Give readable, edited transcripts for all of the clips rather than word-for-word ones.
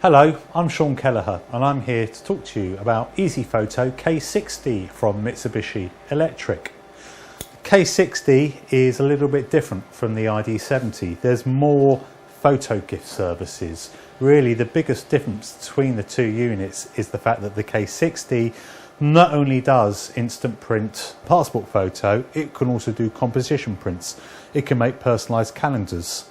Hello, I'm Sean Kelleher and I'm here to talk to you about Easy Photo K60 from Mitsubishi Electric. K60 is a little bit different from the ID70. There's more photo gift services. Really the biggest difference between the two units is the fact that the K60 not only does instant print passport photo, it can also do composition prints. It can make personalised calendars,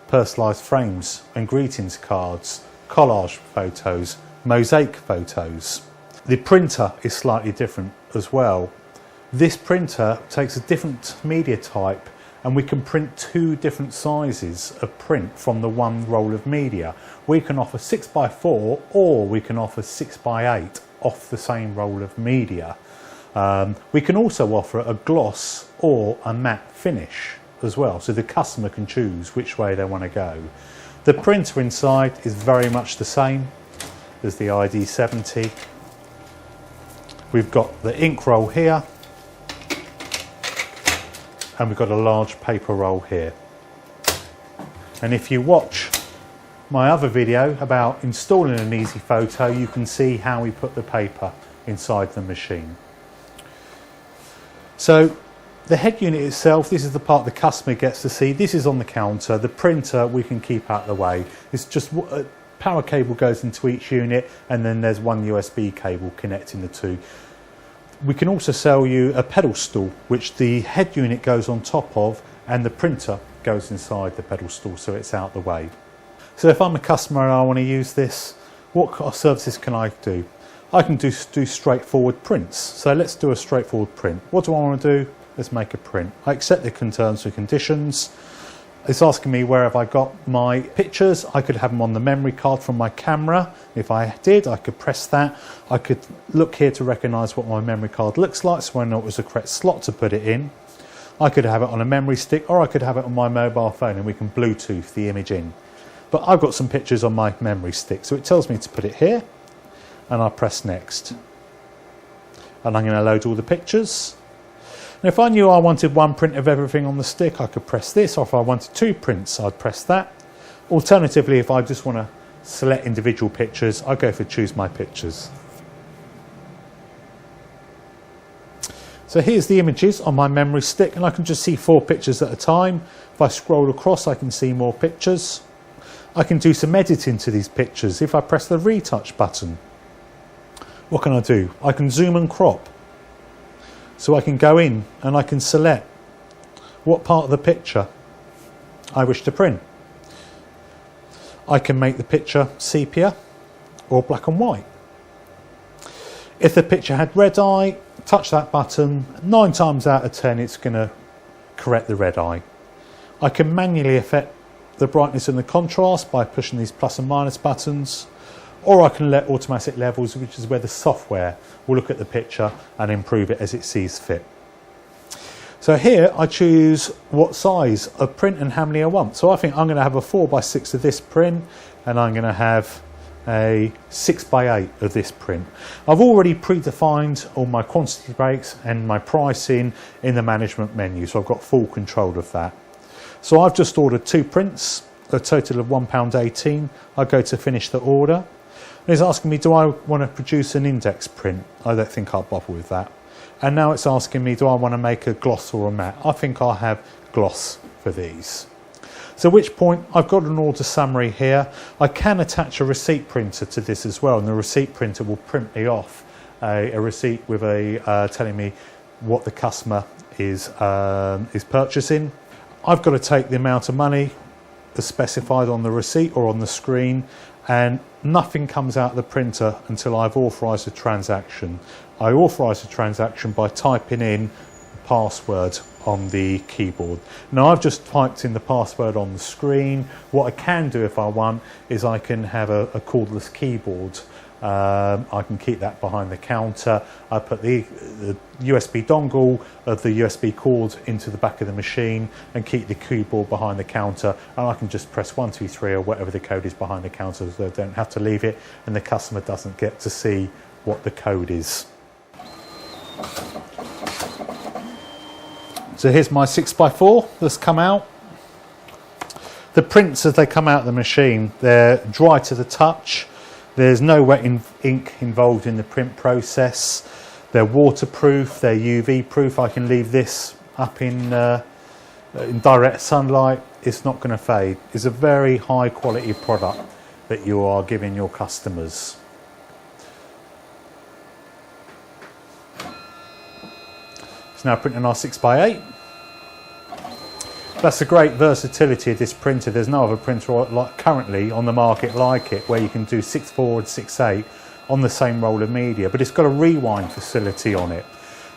personalised frames and greetings cards, collage photos, mosaic photos. The printer is slightly different as well. This printer takes a different media type and we can print two different sizes of print from the one roll of media. We can offer 6x4 or we can offer 6x8 off the same roll of media. We can also offer a gloss or a matte finish as well, so the customer can choose which way they want to go. The printer inside is very much the same as the ID70. We've got the ink roll here and we've got a large paper roll here. And if you watch my other video about installing an Easy Photo, you can see how we put the paper inside the machine. So the head unit itself, this is the part the customer gets to see. This is on the counter. The printer we can keep out of the way. It's just a power cable goes into each unit and then there's one USB cable connecting the two. We can also sell you a pedal stool which the head unit goes on top of and the printer goes inside the pedal stool, so it's out the way. So if I'm a customer and I want to use this, what kind of services can I do? I can do straightforward prints. So let's do a straightforward print. What do I want to do? Let's make a print. I accept the terms and conditions. It's asking me where have I got my pictures. I could have them on the memory card from my camera. If I did, I could press that. I could look here to recognise what my memory card looks like, so I know it was the correct slot to put it in. I could have it on a memory stick or I could have it on my mobile phone and we can Bluetooth the image in. But I've got some pictures on my memory stick, so it tells me to put it here and I press next. And I'm going to load all the pictures. And if I knew I wanted one print of everything on the stick, I could press this, or if I wanted two prints, I'd press that. Alternatively, if I just want to select individual pictures, I go for choose my pictures. So here's the images on my memory stick, and I can just see 4 pictures at a time. If I scroll across, I can see more pictures. I can do some editing to these pictures. If I press the retouch button, what can I do? I can zoom and crop. So I can go in and I can select what part of the picture I wish to print. I can make the picture sepia or black and white. If the picture had red eye, touch that button. 9 times out of 10 it's going to correct the red eye. I can manually affect the brightness and the contrast by pushing these plus and minus buttons. Or I can let automatic levels, which is where the software will look at the picture and improve it as it sees fit. So here I choose what size of print and how many I want. So I think I'm going to have a 4x6 of this print and I'm going to have a 6x8 of this print. I've already predefined all my quantity breaks and my pricing in the management menu, so I've got full control of that. So I've just ordered 2 prints, a total of £1.18. I go to finish the order. It's asking me, do I want to produce an index print? I don't think I'll bother with that. And now it's asking me, do I want to make a gloss or a matte? I think I'll have gloss for these. So at which point, I've got an order summary here. I can attach a receipt printer to this as well, and the receipt printer will print me off a receipt with telling me what the customer is purchasing. I've got to take the amount of money that's specified on the receipt or on the screen, and nothing comes out of the printer until I've authorised a transaction. I authorise a transaction by typing in the password on the keyboard. Now I've just typed in the password on the screen. What I can do if I want is I can have a cordless keyboard. I can keep that behind the counter. I put the USB dongle of the USB cord into the back of the machine and keep the keyboard behind the counter, and I can just press 1, 2, 3 or whatever the code is behind the counter, so I don't have to leave it and the customer doesn't get to see what the code is. So here's my 6x4 that's come out. The prints as they come out of the machine, they're dry to the touch. There's no wet ink involved in the print process. They're waterproof, they're UV proof. I can leave this up in direct sunlight. It's not going to fade. It's a very high quality product that you are giving your customers. It's now printing our 6x8. That's the great versatility of this printer. There's no other printer like currently on the market like it, where you can do 6 forward, 6.8 on the same roll of media, but it's got a rewind facility on it.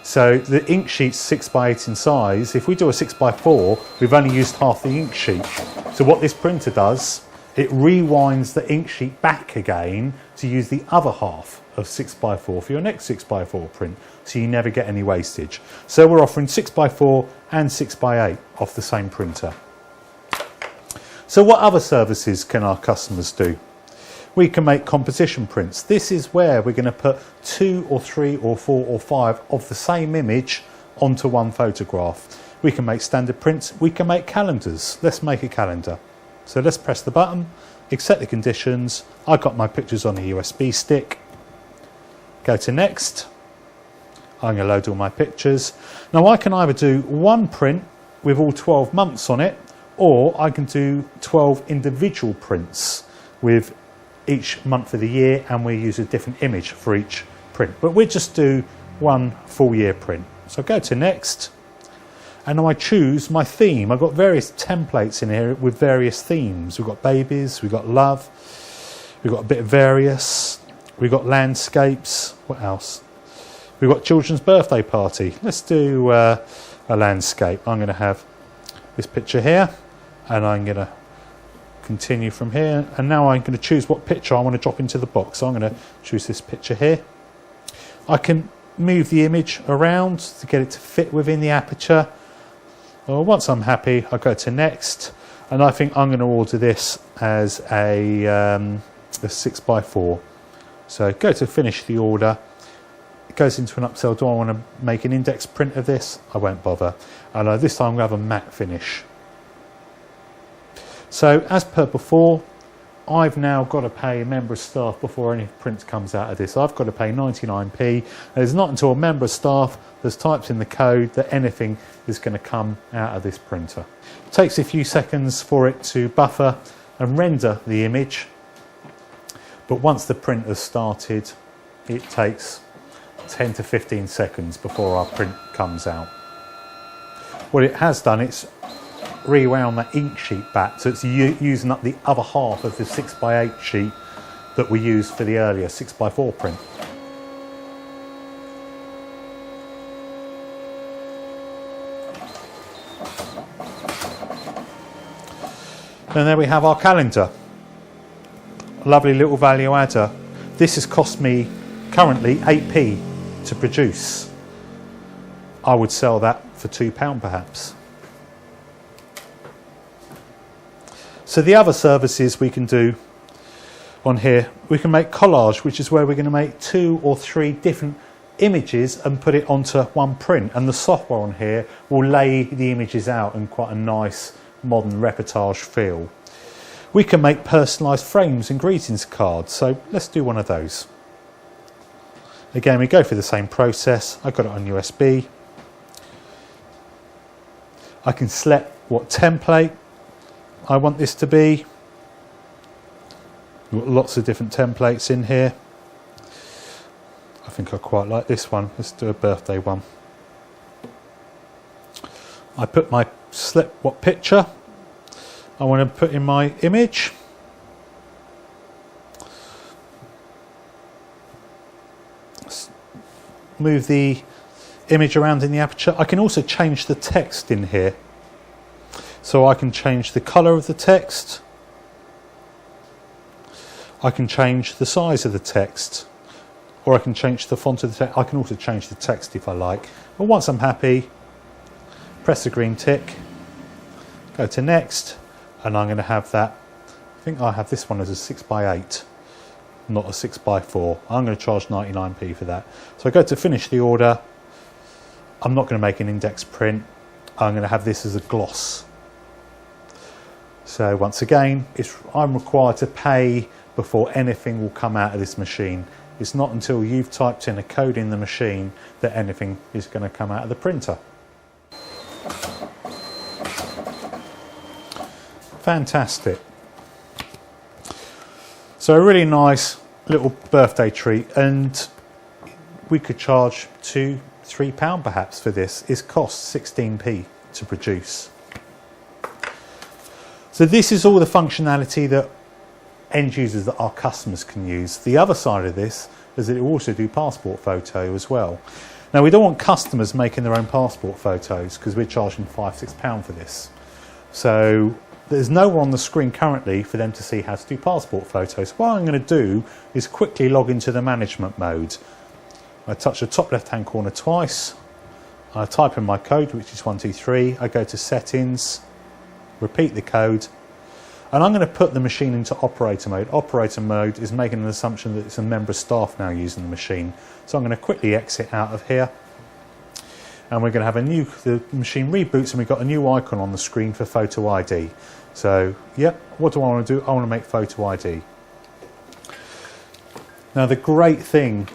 So the ink sheet's 6x8 in size. If we do a 6x4, we've only used half the ink sheet. So what this printer does, it rewinds the ink sheet back again to use the other half of 6x4 for your next 6x4 print, so you never get any wastage. So we're offering 6x4 and 6x8 off the same printer. So what other services can our customers do? We can make composition prints. This is where we're going to put 2 or 3 or 4 or 5 of the same image onto one photograph. We can make standard prints. We can make calendars. Let's make a calendar. So let's press the button, accept the conditions. I've got my pictures on a USB stick. Go to next. I'm going to load all my pictures. Now I can either do one print with all 12 months on it, or I can do 12 individual prints with each month of the year, and we use a different image for each print. But we'll just do one full year print. So go to next. And now I choose my theme. I've got various templates in here with various themes. We've got babies, we've got love, we've got a bit of various, we've got landscapes. What else? We've got children's birthday party. Let's do a landscape. I'm going to have this picture here, and I'm going to continue from here. And now I'm going to choose what picture I want to drop into the box. So I'm going to choose this picture here. I can move the image around to get it to fit within the aperture. Well, once I'm happy, I go to next, and I think I'm going to order this as a 6x4. So go to finish the order. It goes into an upsell. Do I want to make an index print of this? I won't bother. And this time I'm going to have a matte finish. So as per before, I've now got to pay a member of staff before any print comes out of this. I've got to pay 99p. And it's not until a member of staff has typed in the code that anything is going to come out of this printer. It takes a few seconds for it to buffer and render the image. But once the print has started, it takes 10 to 15 seconds before our print comes out. What it has done, it's rewound that ink sheet back, so it's using up the other half of the 6x8 sheet that we used for the earlier 6x4 print. And there we have our calendar. A lovely little value adder. This has cost me currently 8p to produce. I would sell that for £2 perhaps. So the other services we can do on here, we can make collage, which is where we're going to make 2 or 3 different images and put it onto one print, and the software on here will lay the images out in quite a nice modern reportage feel. We can make personalised frames and greetings cards, so let's do one of those. Again, we go through the same process. I've got it on USB. I can select what template I want this to be. We've got lots of different templates in here. I think I quite like this one. Let's do a birthday one. I put my select what picture I want to put in my image. Move the image around in the aperture. I can also change the text in here. So I can change the colour of the text. I can change the size of the text. Or I can change the font of the text. I can also change the text if I like. But once I'm happy, press the green tick, go to next, and I'm going to have that. I think I have this one as a 6x8, not a 6x4. I'm going to charge 99p for that. So I go to finish the order. I'm not going to make an index print. I'm going to have this as a gloss. So once again, I'm required to pay before anything will come out of this machine. It's not until you've typed in a code in the machine that anything is going to come out of the printer. Fantastic. So a really nice little birthday treat, and we could charge £2–3 perhaps for this. It costs 16p to produce. So this is all the functionality that end users, that our customers, can use. The other side of this is that it will also do passport photo as well. Now we don't want customers making their own passport photos because we're charging £5–6 for this. So there's no one on the screen currently for them to see how to do passport photos. What I'm going to do is quickly log into the management mode. I touch the top left hand corner twice. I type in my code, which is 123. I go to settings, repeat the code, and I'm going to put the machine into operator mode. Operator mode is making an assumption that it's a member of staff now using the machine. So I'm going to quickly exit out of here, and we're going to have the machine reboots, and we've got a new icon on the screen for photo ID. So yeah, what do I want to do? I want to make photo ID. Now the great thing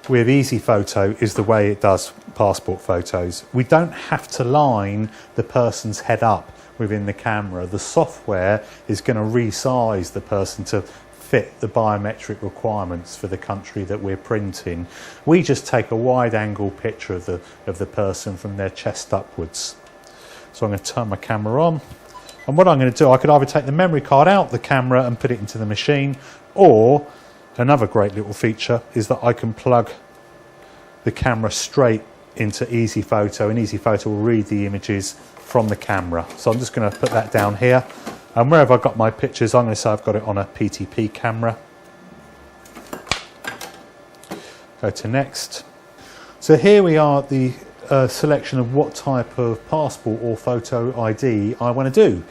with Easy Photo is the way it does passport photos. We don't have to line the person's head up within the camera. The software is going to resize the person to fit the biometric requirements for the country that we're printing. We just take a wide angle picture of the person from their chest upwards. So I'm going to turn my camera on, and what I'm going to do, I could either take the memory card out the camera and put it into the machine, or another great little feature is that I can plug the camera straight into Easy Photo, and Easy Photo will read the images from the camera. So I'm just going to put that down here, and wherever I've got my pictures, I'm going to say I've got it on a PTP camera. Go to next. So here we are, the selection of what type of passport or photo ID I want to do.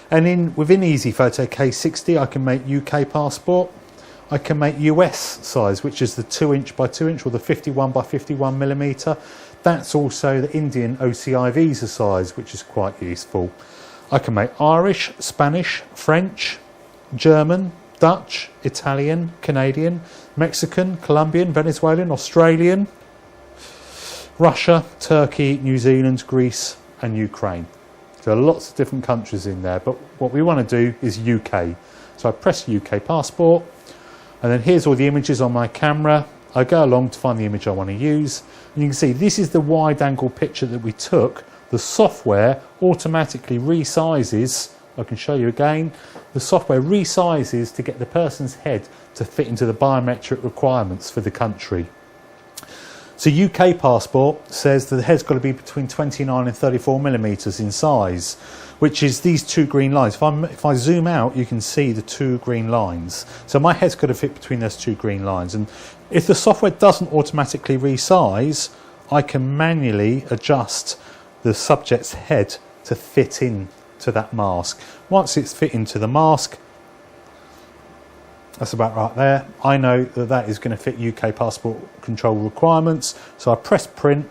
And within Easy Photo K60, I can make UK passport. I can make US size, which is the 2" by 2" or the 51 by 51 millimeter. That's also the Indian OCI visa size, which is quite useful. I can make Irish, Spanish, French, German, Dutch, Italian, Canadian, Mexican, Colombian, Venezuelan, Australian, Russia, Turkey, New Zealand, Greece and Ukraine. There are lots of different countries in there, but what we want to do is UK. So I press UK passport, and then here's all the images on my camera. I go along to find the image I want to use, and you can see this is the wide angle picture that we took. The software automatically resizes. I can show you again. The software resizes to get the person's head to fit into the biometric requirements for the country. So UK passport says that the head's got to be between 29 and 34 millimeters in size, which is these two green lines. If I zoom out, you can see the two green lines. So my head's got to fit between those two green lines. And if the software doesn't automatically resize, I can manually adjust the subject's head to fit in to that mask. Once it's fit into the mask, that's about right there. I know that that is going to fit UK passport control requirements. So I press print.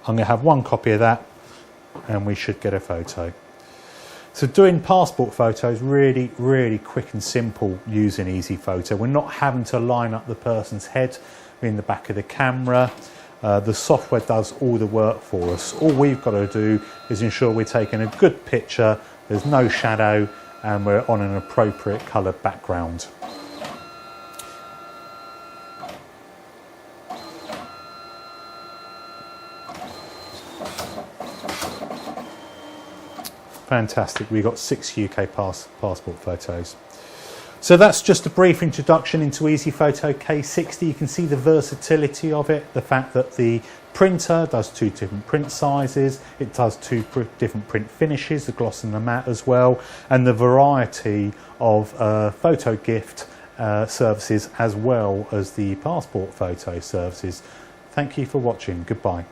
I'm going to have one copy of that, and we should get a photo. So doing passport photos really, really quick and simple using Easy Photo. We're not having to line up the person's head in the back of the camera. The software does all the work for us. All we've got to do is ensure we're taking a good picture, there's no shadow, and we're on an appropriate coloured background. Fantastic, we got 6 UK passport photos. So that's just a brief introduction into Easy Photo K60. You can see the versatility of it, the fact that the printer does 2 different print sizes, it does 2 different print finishes, the gloss and the matte as well, and the variety of photo gift services as well as the passport photo services. Thank you for watching, goodbye.